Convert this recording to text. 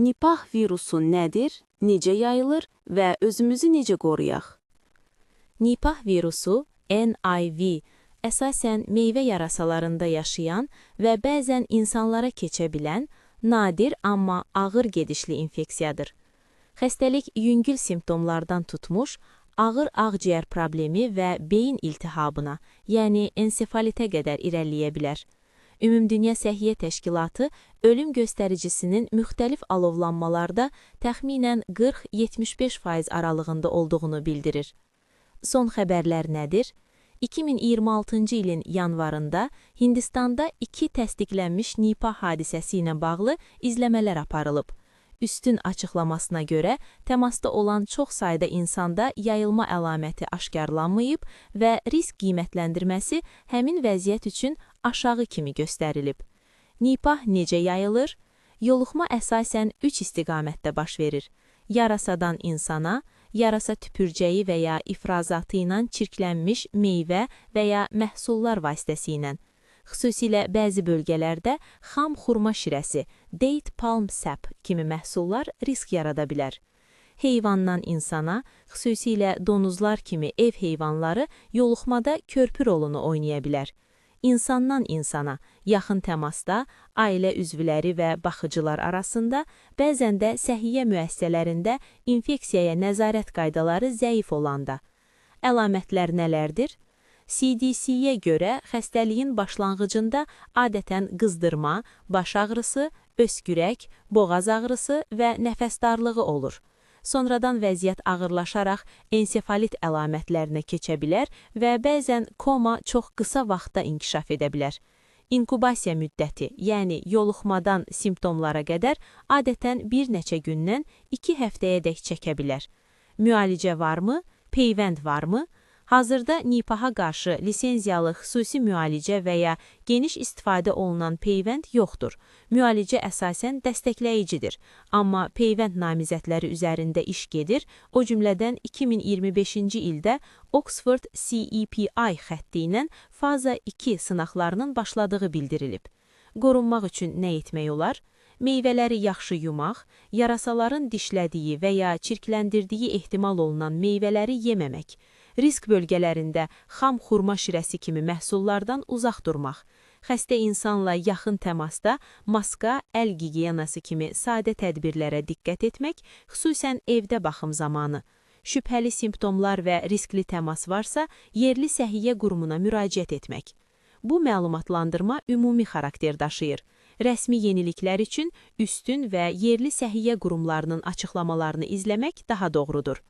Nipah virusu nədir, necə yayılır və özümüzü necə qoruyaq? Nipah virusu, NIV, əsasən meyvə yarasalarında yaşayan və bəzən insanlara keçə bilən, nadir amma ağır gedişli infeksiyadır. Xəstəlik yüngül simptomlardan tutmuş, ağır ağciyər problemi və beyin iltihabına, yəni ensefalitə qədər irəliləyə bilər. Ümumdünya Səhiyyə Təşkilatı ölüm göstəricisinin müxtəlif alovlanmalarda təxminən 40-75% aralığında olduğunu bildirir. Son xəbərlər nədir? 2026-cı ilin yanvarında Hindistanda 2 təsdiqlənmiş Nipah hadisəsi ilə bağlı izləmələr aparılıb. Üstün açıqlamasına görə, təmasda olan çox sayda insanda yayılma əlaməti aşkarlanmayıb və risk qiymətləndirməsi həmin vəziyyət üçün aşağı kimi göstərilib. Nipah necə yayılır? Yoluxma əsasən 3 istiqamətdə baş verir. Yarasadan insana, yarasa tüpürcəyi və ya ifrazatı ilə çirklənmiş meyvə və ya məhsullar vasitəsilə. Xüsusilə bəzi bölgələrdə xam xurma şirəsi, date palm sap kimi məhsullar risk yarada bilər. Heyvandan insana, xüsusilə donuzlar kimi ev heyvanları yoluxmada körpü rolunu oynaya bilər. İnsandan insana, yaxın təmasda, ailə üzvləri və baxıcılar arasında, bəzən də səhiyyə müəssisələrində infeksiyaya nəzarət qaydaları zəif olanda. Əlamətlər nələrdir? CDC-yə görə xəstəliyin başlanğıcında adətən qızdırma, baş ağrısı, öskürək, boğaz ağrısı və nəfəs darlığı olur. Sonradan vəziyyət ağırlaşaraq ensefalit əlamətlərinə keçə bilər və bəzən koma çox qısa vaxtda inkişaf edə bilər. İnkubasiya müddəti, yəni yoluxmadan simptomlara qədər adətən bir neçə gündən 2 həftəyədək çəkə bilər. Müalicə varmı? Peyvənd varmı? Hazırda Nipaha qarşı lisenziyalı xüsusi müalicə və ya geniş istifadə olunan peyvənd yoxdur. Müalicə əsasən dəstəkləyicidir, amma peyvənd namizədləri üzərində iş gedir, o cümlədən 2025-ci ildə Oxford CEPI xətti ilə faza 2 sınaqlarının başladığı bildirilib. Qorunmaq üçün nə etmək olar? Meyvələri yaxşı yumaq, yarasaların dişlədiyi və ya çirkləndirdiyi ehtimal olunan meyvələri yeməmək, risk bölgələrində xam xurma şirəsi kimi məhsullardan uzaq durmaq, xəstə insanla yaxın təmasda maska, əl gigiyenası kimi sadə tədbirlərə diqqət etmək, xüsusən evdə baxım zamanı. Şübhəli simptomlar və riskli təmas varsa, yerli səhiyyə qurumuna müraciət etmək. Bu məlumatlandırma ümumi xarakter daşıyır. Rəsmi yeniliklər üçün üstün və yerli səhiyyə qurumlarının açıqlamalarını izləmək daha doğrudur.